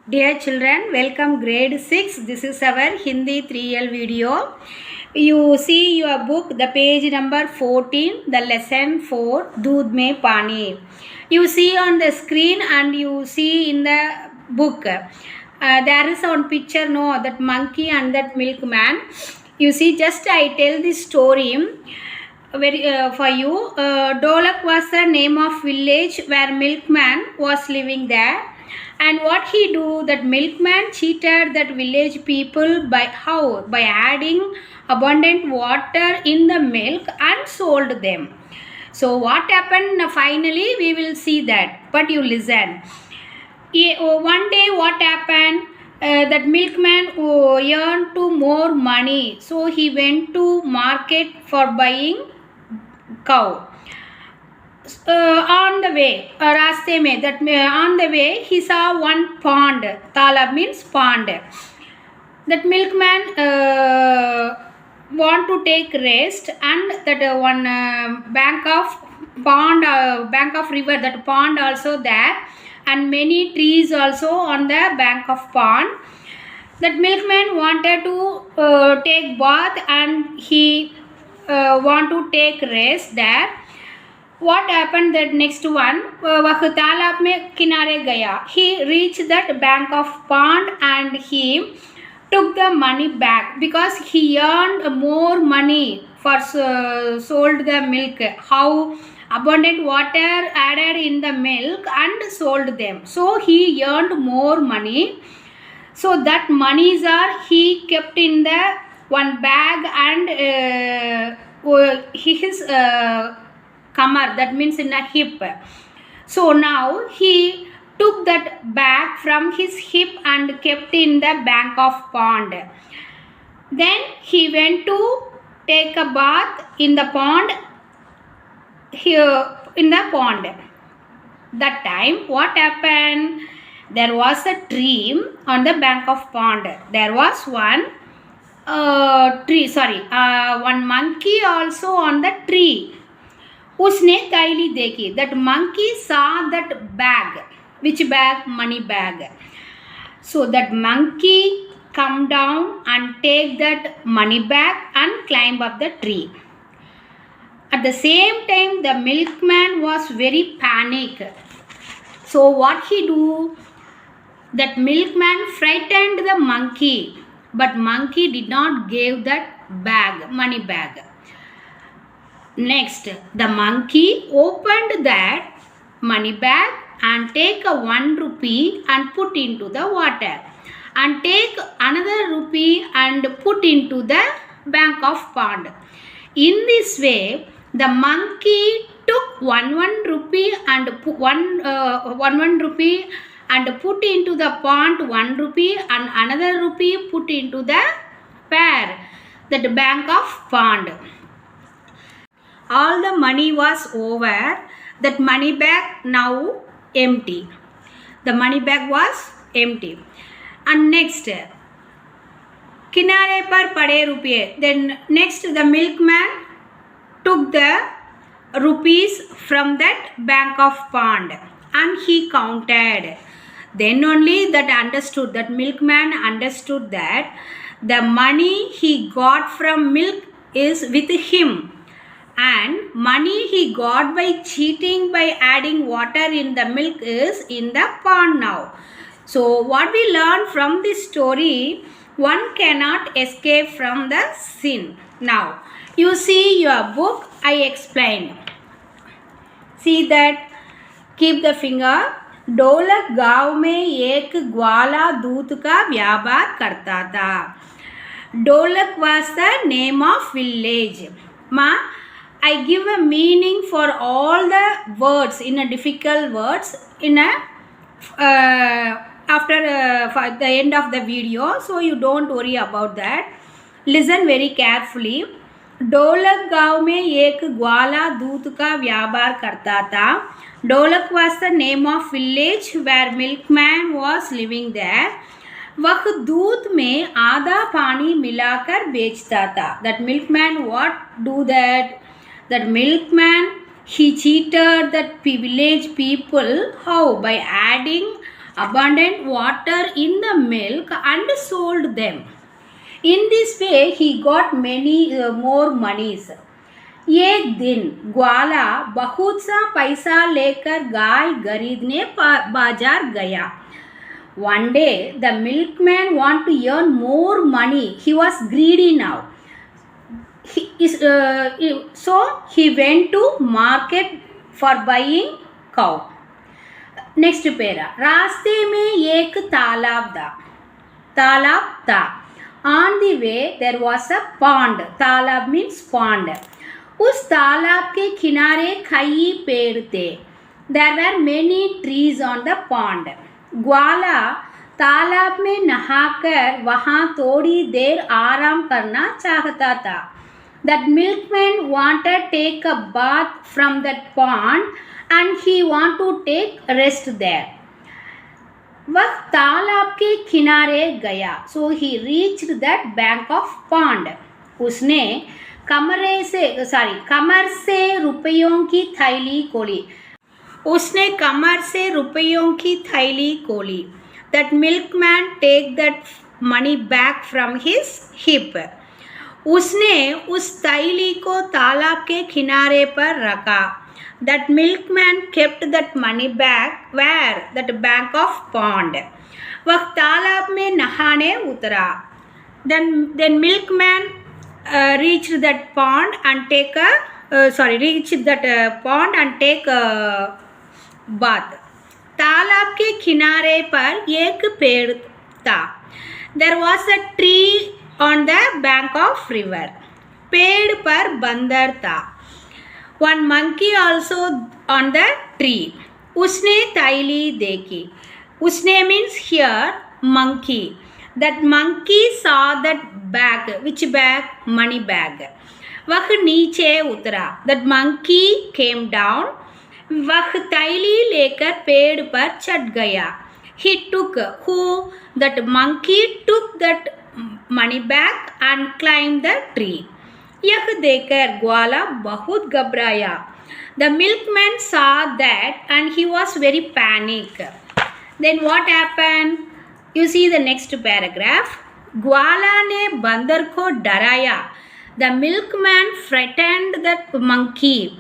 Dear children, welcome grade 6. This is our Hindi 3L video. You see your book, the page number 14, the lesson 4, Doodh Mein Pani. You see on the screen and you see in the book. There is on picture, no, that monkey and that milkman. You see, just I tell this story for you. Dolak was the name of village where milkman was living there. And what he do, that milkman cheated that village people by how? By adding abundant water in the milk and sold them. So what happened finally, we will see that. But you listen. One day what happened? That milkman earned to more money. So he went to market for buying cow. On the way, रास्ते में, that on the way he saw one pond. Talab means pond. That milkman want to take rest, and that one bank of pond, bank of river, that pond also there, and many trees also on the bank of pond. That milkman wanted to take bath, and he want to take rest there. What happened that next one, वह तालाब में किनारे गया. He reached that bank of pond and he took the money back because he earned more money for sold the milk. How abundant water added in the milk and sold them. So he earned more money. So that monies are he kept in the one bag and his kamar, that means in a hip. So now he took that bag from his hip and kept in the bank of pond. Then he went to take a bath in the pond. Here in the pond, that time what happened? There was a tree on the bank of pond. There was one one monkey also on the tree. उसने ताईली देखी. That monkey saw that bag. Which bag? Money bag. So that monkey come down and take that money bag and climb up the tree. At the same time, the milkman was very panic. So what he do? That milkman frightened the monkey, but monkey did not give that bag, money bag. Next, the monkey opened that money bag and take a 1 rupee and put into the water, and take another rupee and put into the bank of pond. In this way, the monkey took one rupee and one rupee and put into the pond 1 rupee, and another rupee put into the that bank of pond. All the money was over. That money bag now empty. The money bag was empty. And next, किनारे पर पड़े रुपये. Then next, the milkman took the rupees from that bank of pond and he counted. Then only that understood, that milkman understood that the money he got from milk is with him, and money he got by cheating by adding water in the milk is in the pond now. So what we learn from this story, one cannot escape from the sin. Now you see your book, I explained. See that, keep the finger. ढोलक गांव में एक ग्वाला दूध का व्यापार करता था. ढोलक was the name of village. Ma, I give a meaning for all the words in a difficult words in a after for the end of the video, so you don't worry about that. Listen very carefully. ढोलक गांव में एक ग्वाला दूध का व्यापार करता था. ढोलक was the name of village where milkman was living there. वह दूध में आधा पानी मिलाकर बेचता था. That milkman what do that? That milkman, he cheated that village people. How? By adding abundant water in the milk and sold them. In this way he got many more monies. एक दिन ग्वाला बहुत सा पैसा लेकर गाय खरीदने बाजार गया. One day the milkman wanted to earn more money. He was greedy now. So he went to market for buying cow. Next para. रास्ते में एक तालाब था. On the way there was a pond. तालाब means pond. उस तालाब के किनारे कई पेड़ थे. There were many trees on the pond. ग्वाला तालाब में नहाकर वहाँ थोड़ी देर आराम करना चाहता था. That milkman wanted to take a bath from that pond and he wanted to take rest there. वह तालाब के किनारे गया. So he reached that bank of pond. उसने कमर से रुपयों की थैली खोली. That milkman take that money back from his hip. उसने उस थैली को तालाब के किनारे पर रखा. That milkman kept that money back where? That bank of pond. वह तालाब में नहाने उतरा. Then milkman reached that pond and take a bath. तालाब के किनारे पर एक पेड़ था. There was a tree on the bank of river. पेड़ पर बंदर था. One monkey also on the tree. उसने थैली देखी. उसने means here monkey. That monkey saw that bag. Which bag? Money bag. वह नीचे उतरा. That monkey came down. वह थैली लेकर पेड़ पर चढ़ गया. He took. Who? That monkey took that money bag and climbed the tree. यह देखकर ग्वाला बहुत घबराया. The milkman saw that and he was very panicked. Then what happened? You see the next paragraph. ग्वाला ने बंदर को डराया. The milkman frightened the monkey.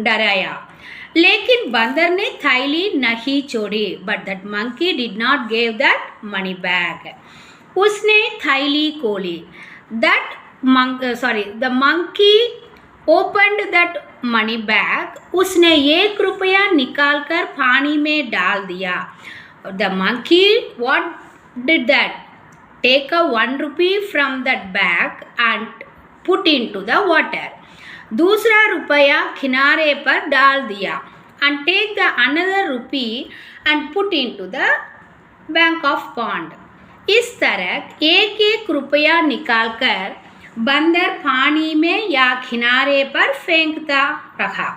डराया. लेकिन बंदर ने थैली नहीं छोड़ी. But that monkey did not give that money bag. उसने थैली खोली. The monkey opened that money bag. उसने 1 रुपया निकालकर पानी में डाल दिया. The monkey what did that? Take a 1 rupee from that bag and put into the water. दूसरा रुपया किनारे पर डाल दिया. And take the another rupee and put into the bank of pond. इस तरह 1-1 रुपया निकालकर बंदर पानी में या किनारे पर फेंकता रहा.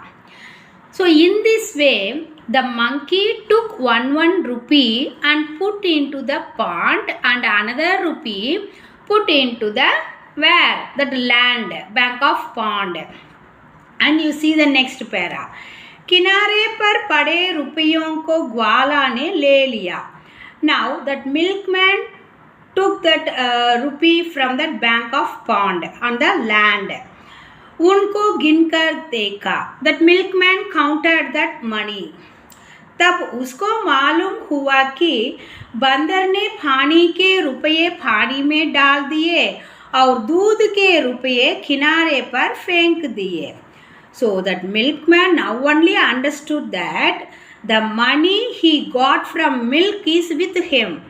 So in this way the monkey took 1 rupee and put into the pond and another rupee put into the where? That land, bank of pond. And you see the next para. किनारे पर पड़े रुपयों को ग्वाला ने ले लिया. Now that milkman took that rupee from that bank of pond on the land. उनको गिनकर देखा. That milkman counted that money. तब उसको मालूम हुआ कि बंदर ने पानी के रुपये पानी में डाल दिए और दूध के रुपये किनारे पर फेंक दिए. So that milkman now only understood that the money he got from milk is with him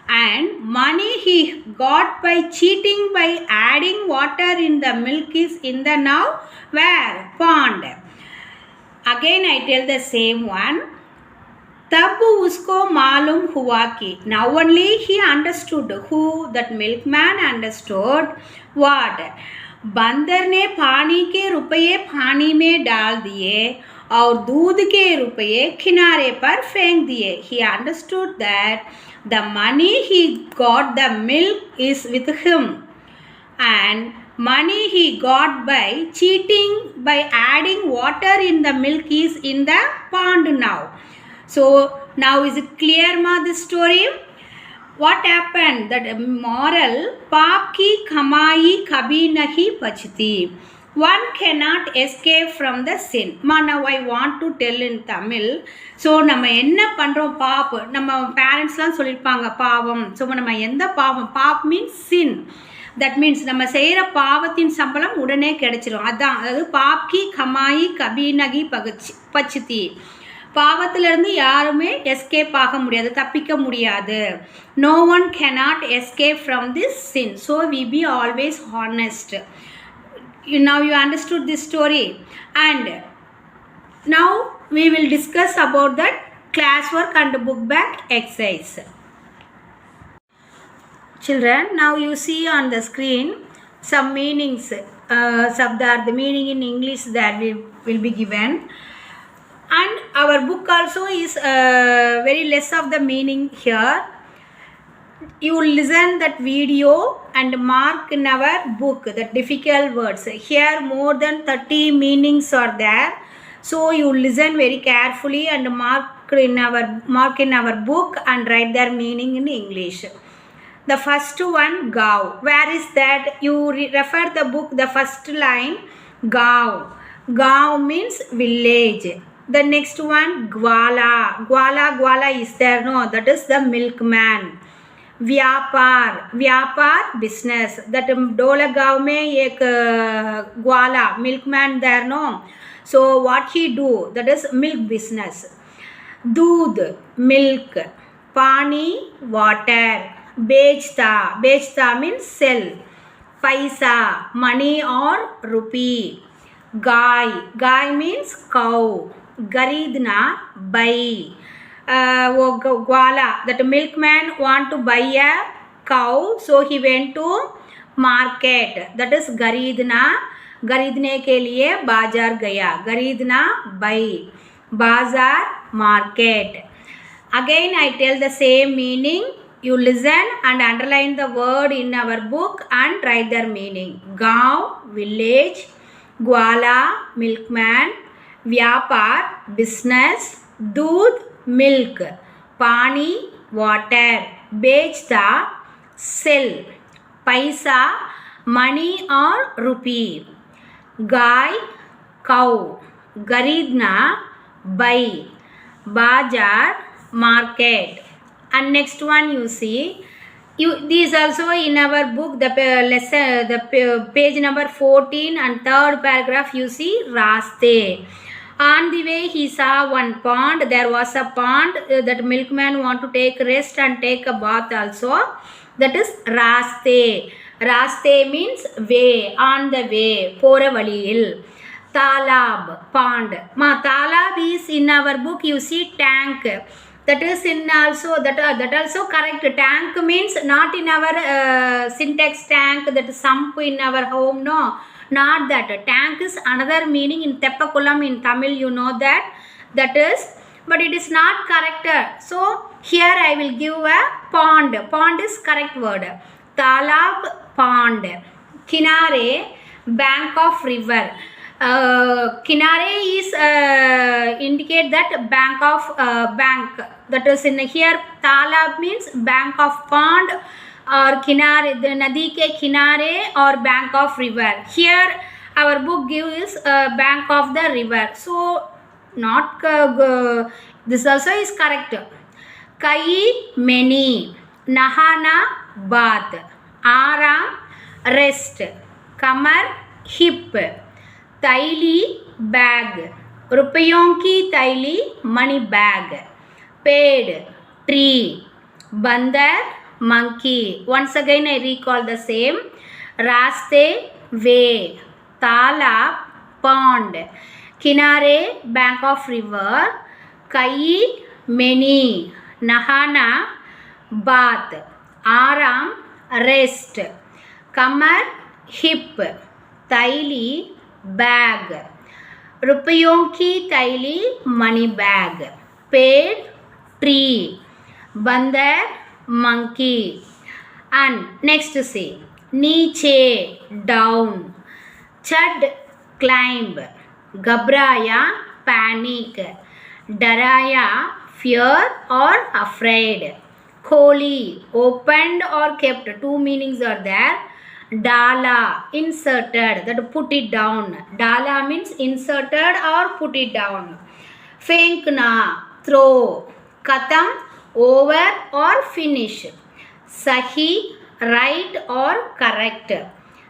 and money he got by cheating by adding water in the milk is in the now where? Pond. Again I tell the same one. तब उसको मालूम हुआ कि now only he understood. Who? That milkman understood what? बंदर ने पानी के रुपये पानी में डाल दिए और दूध के रुपये किनारे पर फेंक दिए. He understood that the money he got the milk is with him and money he got by cheating by adding water in the milk is in the pond now. So now is it clear ma this story? What happened? That moral, paap ki kamai kabhi nahi bachti. One cannot escape from the sin. Ma, now I want to tell in Tamil. So நம்ம என்ன பண்றோம்? Pop, நம்ம பேரண்ட்ஸ்லாம் சொல்லியிருப்பாங்க பாவம். So நம்ம எந்த பாவம்? பாப் மீன்ஸ் சின். தட் மீன்ஸ் நம்ம செய்கிற பாவத்தின் சம்பளம் உடனே கிடைச்சிரும். அதான், அதாவது பாப்கி கமாயி கபீனகி பச்சித்தி. பாவத்திலிருந்து யாருமே எஸ்கேப் ஆக முடியாது, தப்பிக்க முடியாது. No one cannot escape from this sin. So we be always honest. Now you understood this story, and now we will discuss about that classwork and book back exercise. Children, now you see on the screen some meanings, the meaning in English that will be given, and our book also is very less of the meaning here. You listen that video and mark in our book the difficult words. Here more than 30 meanings are there. So you listen very carefully and mark in our book and write their meaning in English. The first one, gav. Where is that? You refer the book, the first line, gav. Gav means village. The next one, gwala. Gwala is there, no? That is the milkman. व्यापार business. That डोला गाँव में एक ग्वाला milkman there, no? So what he do? That is milk business. दूध milk, पानी water, बेचता means sell, पैसा money or rupee, guy means cow, खरीदना buy. Gwala, that milkman want to buy a cow, so he went to market. That is खरीदने के लिए बाजार गया. खरीदना buy, बाजार market. Again I tell the same meaning. You listen and underline the word in our book and write their meaning. गांव village, ग्वाला milkman, व्यापार business, दूध milk, पानी water, बेचता sell, पैसा money or rupee, guy cow, खरीदना buy, बाजार market. And next one you see, these also in our book, the page number 14 and third paragraph you see रास्ते. On the way he saw one pond. There was a pond that milkman want to take rest and take a bath also. That is raste means way, on the way, pora valiyil. Talab, pond. Talab is in our book you see tank. That is in also that also correct. Tank means not in our syntax tank, that is sump in our home, no. Not that. Tank is another meaning in Teppakulam in Tamil, you know that. That is, but it is not correct. So here I will give a pond. Pond is correct word. Talab, pond. Kinare, bank of river. Kinare is indicate that bank of bank. That is in here. Talab means bank of pond or kinare, the nadi ke kinare or bank of river. Here our book gives bank of the river. So not this also is correct. Kai many, nahana bath, aram rest, kamar hip, taili bag, रुपयों की तैली money bag, पेड़ tree, बंदर monkey. Once again I recall the same. रास्ते way, तालाब pond, किनारे bank of river, कई many, नहाना bath, आराम rest, कमर hip, तैली bag, रुपयों की तैली money bag, पेड़ tree, बंदर monkey. And next see, Niche, down. Chad, climb. Gabraya, panic. Daraya, fear or afraid. Kholi, opened or kept. Two meanings are there. Dala, inserted, that put it down. Dala means inserted or put it down. Fenkna, throw. Katam, over or finish. Sahi, right or correct.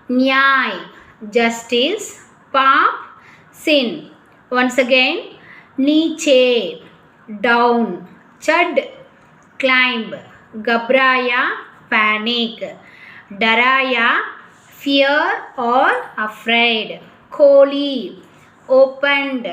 Nyai, justice. Paap, sin. Once again, niche, down. Chad, climb. Gabraya, panic. Daraya, fear or afraid. Kholi, opened.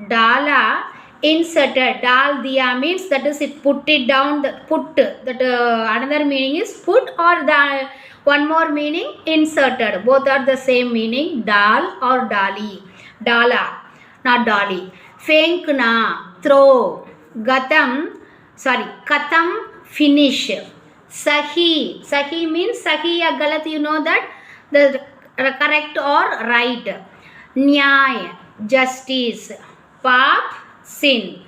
Dala, inserted. Dal diya means that is it put it down. Put that another meaning is put or the one more meaning inserted. Both are the same meaning. Dal or dali. Dala, not dolly. Fenkna, throw. Gatam, katam, finish. Sahi. Sahi means sahi ya galat, you know that. The correct or right. Nyay, justice. Paap, sin.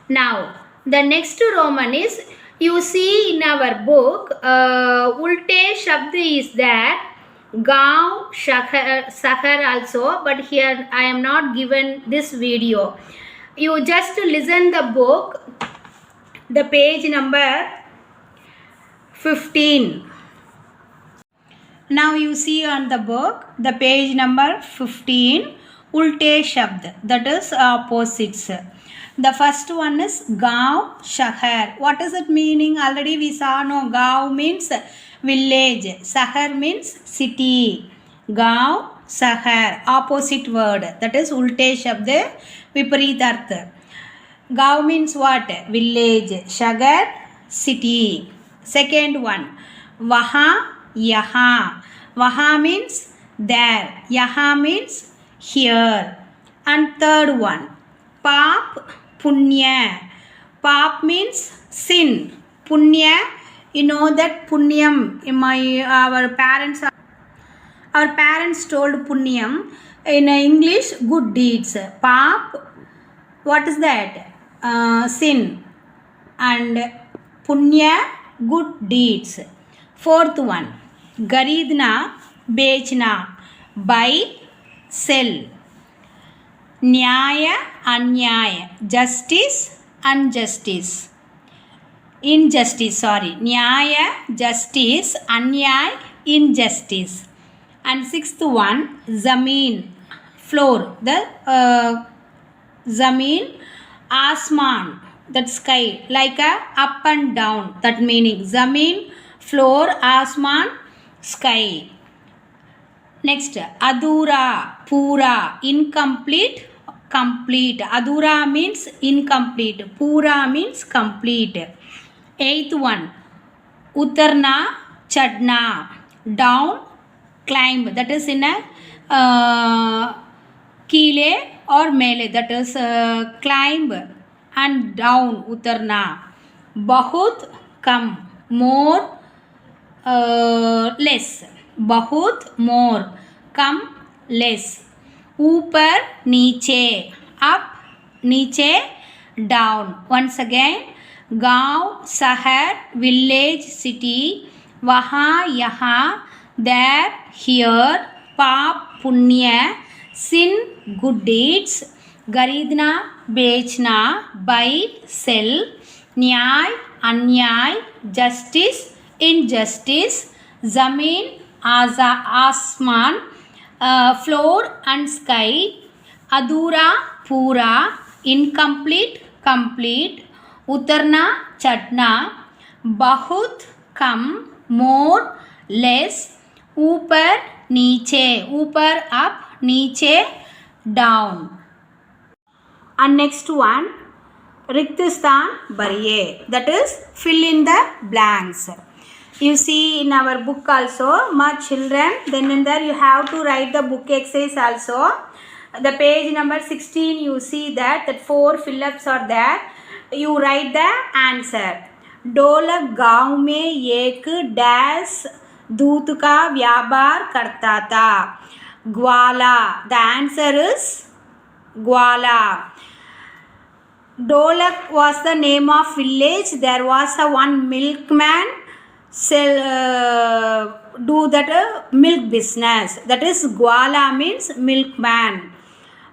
Now, the next Roman is, you see in our book, ulte shabd is there. Gaon, Sahar also, but here I am not given this video. You just listen the book, the page number 15. Now you see on the book, the page number 15, Ulte Shabd, that is opposites. The first one is Gaon, Shahar. What is it meaning? Already we saw, no, Gaon means village, Sahar means city. Gaon, Sahar, opposite word, that is Ulte Shabd, Viparit. Gaon means what? Village, Shahar, city. Second one, Vaha, Yaha. Vaha means there, Yaha means here. And third one, Paap, Punya. Paap means sin. Punya, you know that Punyam, our parents told Punyam in English, good deeds. Paap, what is that? Sin. And Punya, good deeds. Fourth one, Garidna, Bechna, buy, sell. Nyaya, Anyaya, justice, injustice. Nyaya, justice, Anyaya, injustice. And sixth one, Zameen, floor. The Zameen, Asman, that sky, like a up and down, that meaning. Zameen, floor, Asman, sky. Next, Adura, Pura, incomplete, complete. Adura means incomplete. Pura means complete. Eighth one, Utarna, Chadna, down, climb. That is in a Kile or Mele. That is climb and down, Utarna. Bahut, come, more, less. Bahut, more, come, less. Upar, niche, up, niche, down. Once again, Gaon, Sahar, village, city. Vaha, yaha, there, here. Paap, punya, sin, good deeds. Garidna, bechna, buy, sell. Nyay, anyay, justice, injustice. Zameen, asman, floor and sky. Adura, pura, incomplete, complete. Utarna, chadna. Bahut, come, more, less. Upar, niche. Upar, up, niche, down. And next one, Riktistan Bariye, that is fill in the blanks. You see in our book also, my children, then in there you have to write the book exercise also. The page number 16, you see that 4 fill-ups are there. You write the answer. Dolak gaon mein ek dash दूध का व्यापार करता था. ग्वाला. The answer is Gwala. Dolak was the name of village. There was a one milkman do that milk business. That is Gwala means milkman.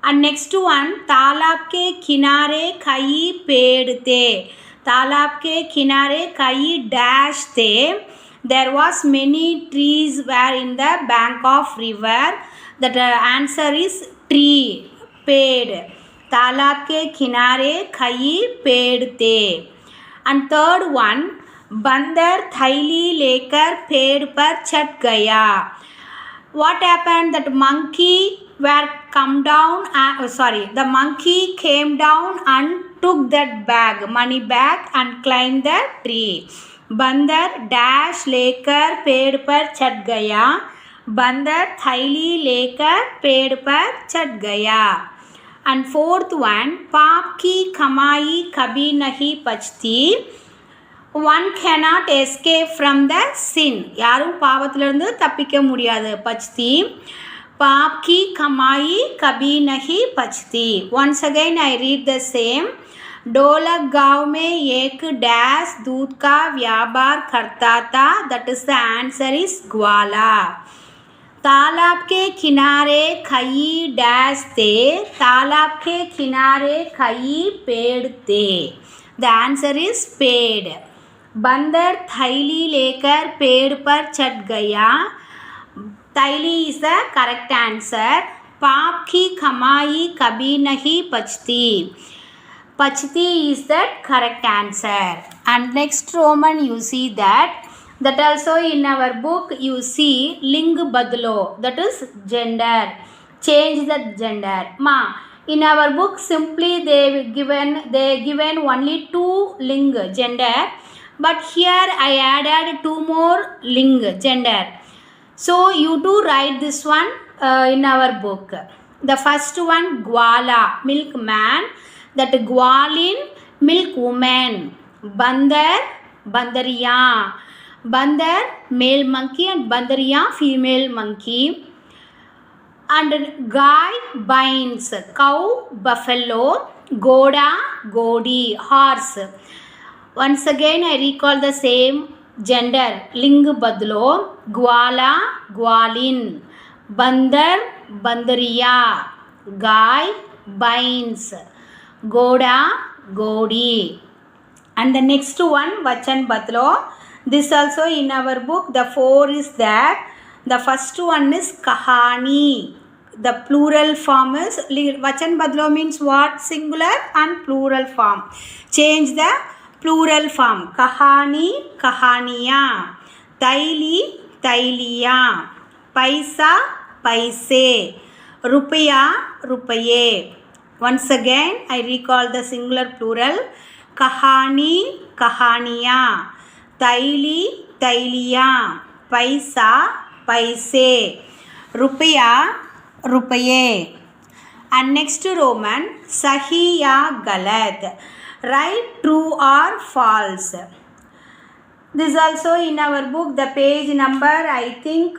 And next one, तालाब के किनारे कई पेड़ थे. तालाब के किनारे कई dash थे. There was many trees were in the bank of river. That answer is tree, पेड़. तालाब के किनारे कई पेड़ थे. And third one, बंदर थैली लेकर पेड़ पर चढ़ गया. What happened? That monkey were come down. The monkey came down and took that bag, money bag, and climbed the tree. बंदर डैश लेकर पेड़ पर चढ़ गया. बंदर थैली लेकर पेड़ पर चढ़ गया. And fourth one, पाप की कमाई कभी नहीं बचती. One cannot escape from the sin. யாரும் பாவத்திலிருந்து தப்பிக்க முடியாது. பச்தி. पाप की कमाई कभी नहीं बचती. Once again I read the same. डोलक गांव में एक डैश दूध का व्यापार करता था. That is the answer is ग्वाला. तालाब के किनारे कई डैश थे. तालाब के किनारे कई पेड़ थे. The answer is पेड़. बंदर थैली लेकर पेड़ पर चढ़ गया. थैली is the correct answer. पाप की कमाई कभी नहीं बचती. Pachti is the correct answer. And next Roman you see that also in our book you see ling badlo, that is gender, change the gender. In our book simply they given only 2 ling gender, but here I added 2 more ling gender. So you do write this one in our book. The first one, Gwala, milkman. That Gwalin, milk woman. Bandar, bandariya. Bandar, male monkey, and bandariya, female monkey. And Guy, binds. Cow, buffalo. Goda, godi, horse. Once again I recall the same gender. Ling badlo. Gwala, gwalin. Bandar, bandariya. Guy, binds. Goda, godi. And the next one, Vachan Badlo. This also in our book, the 4 is there. The first one is Kahani. The plural form is, Vachan Badlo means what? Singular and plural form. Change the plural form. Kahani, kahaniya. Taili, tailiya. Paisa, paise. Rupaya, rupaye. Once again I recall the singular plural. Kahani, kahaniya. Taili, tailiya. Paisa, paise. Rupaya, rupaye. And next Roman, sahi ya galat. Write true or false. This also in our book, the page number I think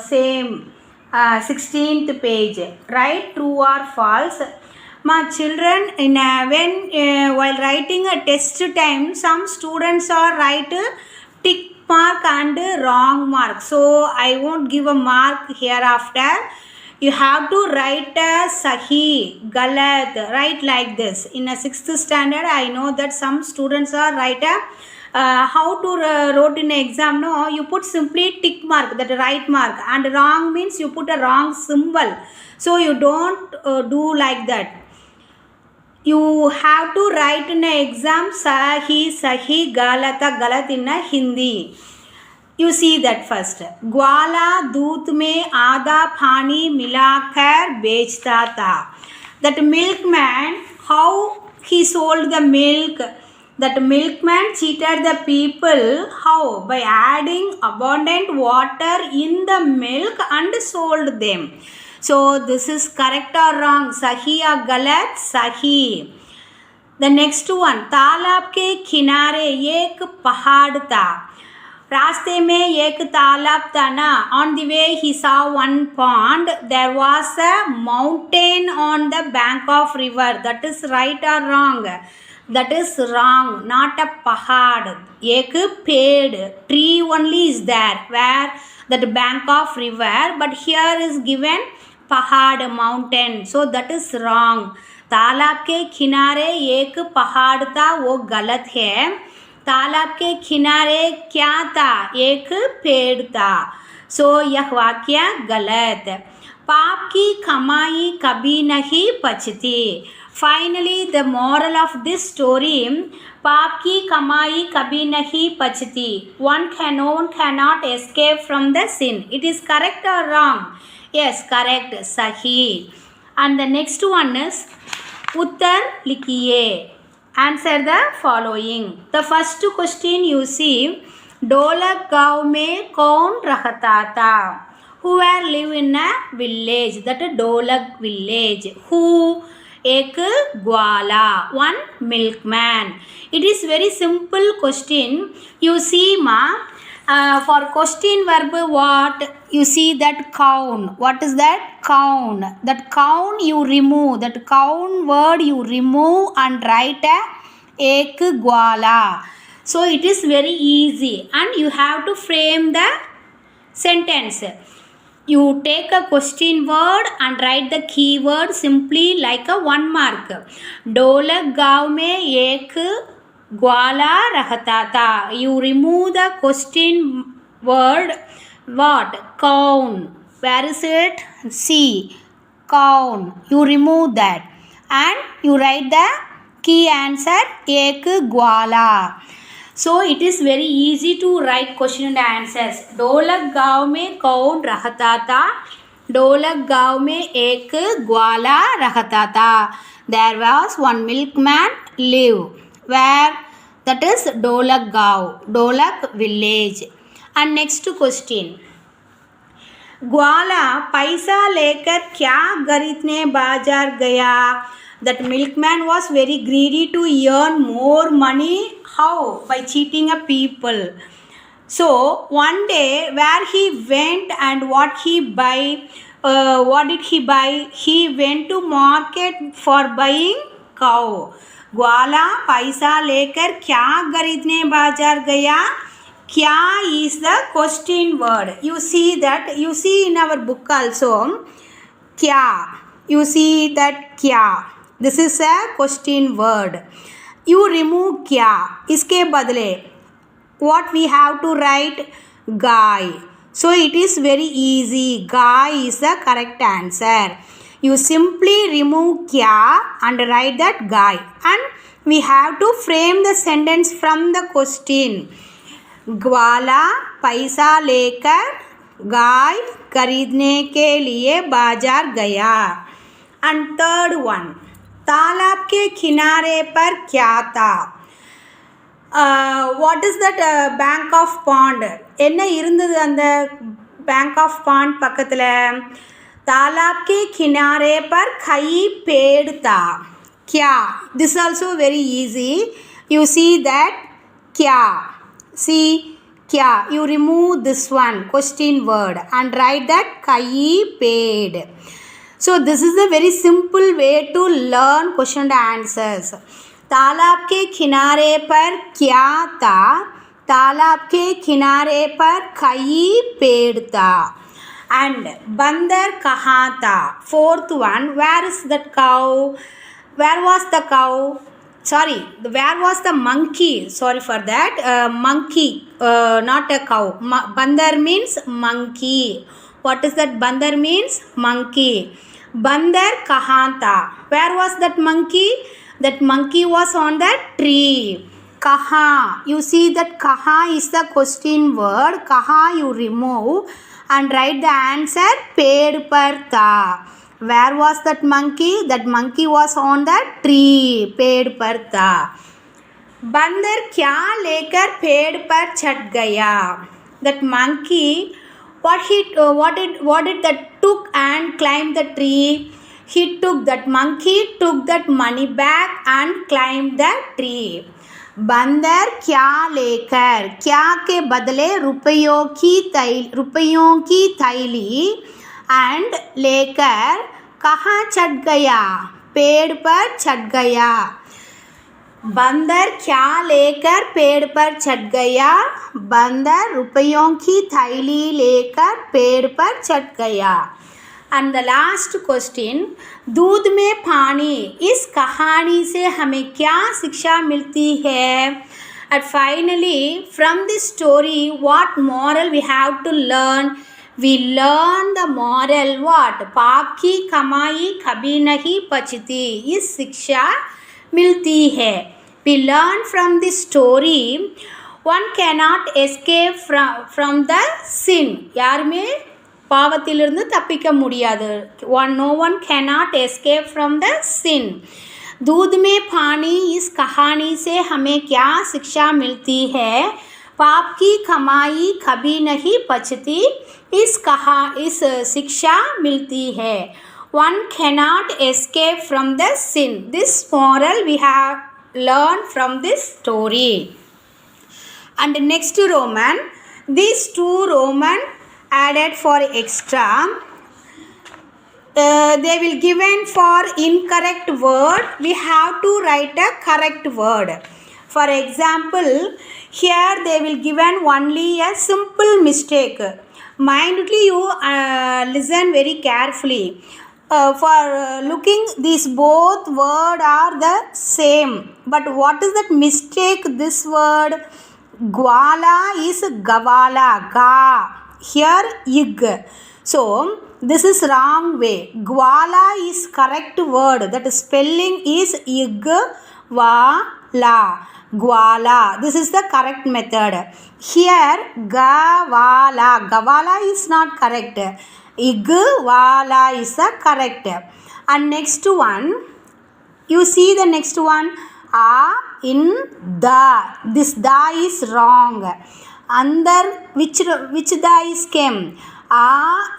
same 16th page. Write true or false. My children, while writing a test time, some students are write tick mark and wrong mark. So I won't give a mark hereafter. You have to write a sahi, galat, write like this. In a 6th standard, I know that some students are write a how to wrote in exam. No, you put simply tick mark, that right mark, and wrong means you put a wrong symbol. So you don't do like that. You have to write in an exam sahi, sahi, galata, galat in a Hindi. You see that first. ग्वाला दूध में आधा पानी मिलाकर बेचता था. That milkman, how he sold the milk? That milkman cheated the people. How? By adding abundant water in the milk and sold them. So this is correct or wrong? Sahi or galat? Sahi. The next one, तालाब के किनारे एक पहाड़ था. रास्ते में एक तालाब था ना. On the way he saw one pond. There was a mountain on the bank of river. That is right or wrong? That is wrong. Not a pahad. एक पेड़, tree only is there where that bank of river, but here is given pahad, mountain. So that is wrong. तालाब के किनारे एक पहाड़ था, वो गलत है. तालाब के किनारे क्या था? एक पेड़ था. सो यह वाक्य गलत. पाप की कमाई कभी नहीं पचती. Finally the moral of this story, पाप की कमाई कभी नहीं पचती. One can not escape from the sin. It is correct और रॉन्ग? यस, करेक्ट, सही. And the next one is उत्तर लिखिए. Answer the following. The first question you see, ढोलक गाँव में कौन रहता था? Who were live in a village? That is ढोलक village. Who? एक ग्वाला, one milkman. It is very simple question. You see ma, for question verb what? You see that count. What is that? Count. That count you remove. That count word you remove and write a ek gwala. So it is very easy and you have to frame the sentence. You take a question word and write the keyword simply like a 1 mark. ढोलक गाँव में एक ग्वाला रहता था. You remove the question word. What? Count. Where is it? C. Count. You remove that and you write the key answer ek gwala. So it is very easy to write question and answers. ढोलक गाँव में कौन रहता था? ढोलक गाँव में एक ग्वाला रहता था. There was one milkman live. Where? That is ढोलक गाँव, ढोलक village. And next question. ग्वाला पैसा लेकर क्या खरीदने बाजार गया? That milkman was very greedy to earn more money. How? By cheating a people. So one day where he went and what he buy? What did he buy? He went to market for buying cow. ग्वाला पैसा लेकर क्या खरीदने बाजार गया? क्या is the question word. You see that, you see in our book also, क्या. You see that क्या. This is a question word. You remove क्या. इसके बदले what we have to write? Guy. So it is very easy. Guy is the correct answer. You simply remove क्या and write that guy. And we have to frame the sentence from the question. ग्वाला पैसा लेकर गाय खरीदने के लिए बाजार गया. And third one, तालाब के किनारे पर क्या था? What is that bank of pond? என்ன இருந்தது அந்த bank of pond பக்கத்தில்? तालाब के किनारे पर कई पेड़ था. क्या? This also very easy. You see that क्या. See क्या. You remove this one question word and write that kai paid. So this is a very simple way to learn question and answers. तालाब के किनारे पर क्या था? तालाब के किनारे पर कई पेड़ था. And बंदर कहाँ था? Fourth one, where is that cow? Where was the cow? Sorry, where was the monkey? Sorry for that. Monkey, not a cow. Bandar means monkey. What is that? Bandar means monkey. Bandar kahan tha? Where was that monkey? That monkey was on that tree. Kaha. You see that kaha is the question word. Kaha you remove and write the answer ped par tha. Where was that monkey? That monkey was on the tree. पेड़ पर था. बंदर क्या लेकर पेड़ पर चढ़ गया? That monkey, what did that took and climbed the tree? He took, that monkey took that money bag and climbed the tree. बंदर क्या लेकर, क्या के बदले रुपयों की थैली एंड लेकर कहाँ चढ़ गया, पेड़ पर चढ़ गया। बंदर क्या लेकर पेड़ पर चढ़ गया, बंदर रुपयों की थैली लेकर पेड़ पर चढ़ गया। एंड द लास्ट क्वेश्चन, दूध में पानी, इस कहानी से हमें क्या शिक्षा मिलती है। And finally from this story what moral we have to learn, we learn the moral what, पाप की कमाई कभी नहीं पचती, इस शिक्षा मिलती है। We learn from this story one cannot escape from the sin, யாருமே பாவத்திலிருந்து தப்பிக்க முடியாது. No one cannot escape from the sin. दूध में पानी, इस कहानी से हमें क्या शिक्षा मिलती है, पाप की कमाई कभी नहीं पचती, इस शिक्षा मिलती है। One cannot escape from the sin. This moral we have learned from this story. And next Roman, these two Roman added for extra, they will given for incorrect word, we have to write a correct word. For example, here they will given only a simple mistake. Mindfully you listen very carefully. For looking, these both word are the same, but what is that mistake, this word gwala is gavala, ga, here ig, so this is wrong way. Gwala is correct word, that spelling is ig va la, gwala, this is the correct method. Here gavala is not correct, igwala is the correct. And next one, you see the next one, a in the, this da is wrong. Under which da is came, a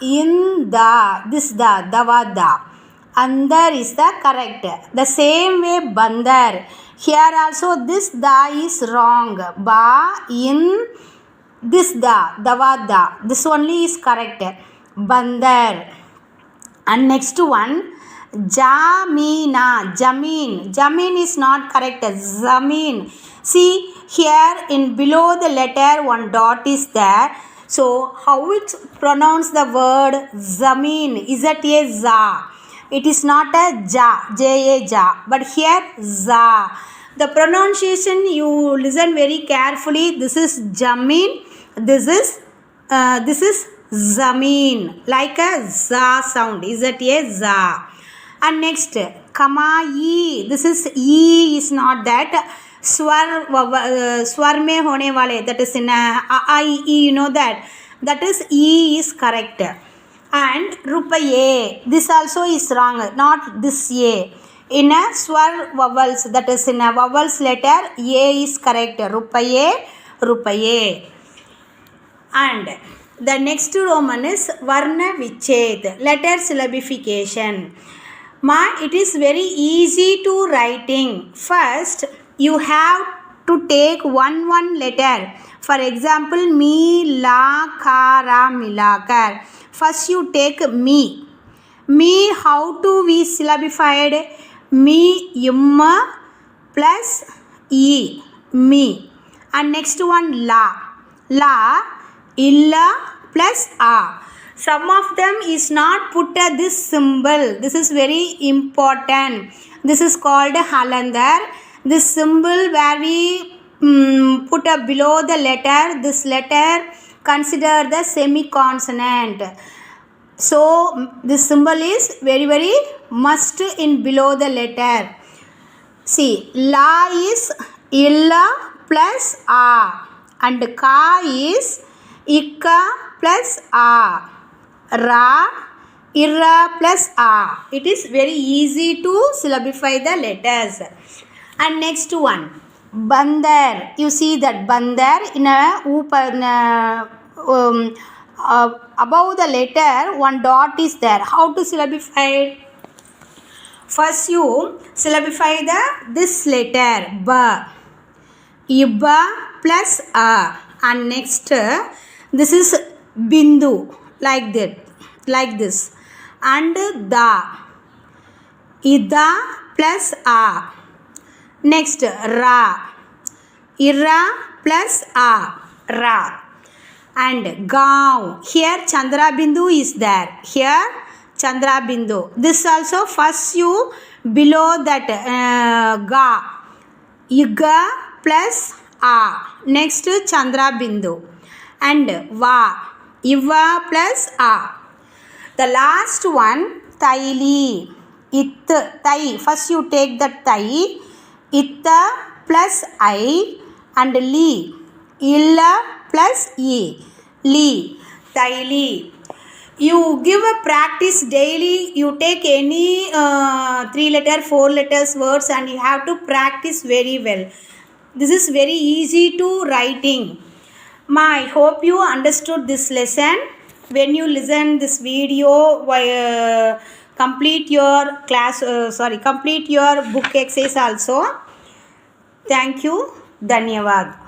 in the, this da, davada, under is the correct. The same way bandar, here also this da is wrong, ba in this da, davada, this only is correct, bandar. And next one, jamina, jameen is not correct, zameen. See here in below the letter one dot is there, so how it pronounce the word zameen, is it a za, it is not a ja, ja, but here za. The pronunciation you listen very carefully, this is jameen, this is zameen, like a za sound, is it a za. And next kama e, this is e is not that, swar mein hone wale, that is in a I e, you know that is e is correct. And rupaye, this also is wrong, not this a, in a swar vowels, that is in a vowels letter a is correct, rupaye. And the next Roman is varna viched, letter syllabification. It is very easy to writing. First you have to take one letter. For example, mi, la, ka, ra, milakar. First you take me, how to we syllabified, mi, yumma plus e, me. And next one la, illa plus a. Some of them is not put this symbol, this is very important, this is called halandar. This symbol where we put below the letter, this letter consider the semi-consonant, so this symbol is very must in below the letter. See, la is illa plus a, and ka is ikka plus a, ra, irra plus a. It is very easy to syllabify the letters. And next one, bandar. You see that bandar in a above the letter one dot is there. How to syllabify? First you syllabify this letter ba. Iba plus a. And next, this is bindu, like that, like this. And da. Ida plus a. Next, ra. Ira plus a. Ra. And gaon. Here Chandra Bindu is there. Here Chandra Bindu. This also first you below that ga. Iga plus a. Next Chandra Bindu. And va. Iva plus a. The last one taili. It. Tai. First you take that tai. Itta plus I. And li. Illa plus e. Li. Taili. You give a practice daily. You take any 3 letter, 4 letters words and you have to practice very well. This is very easy to writing. I hope you understood this lesson. When you listen this video, complete your class. Complete your book exercise also. Thank you. Dhanyavad.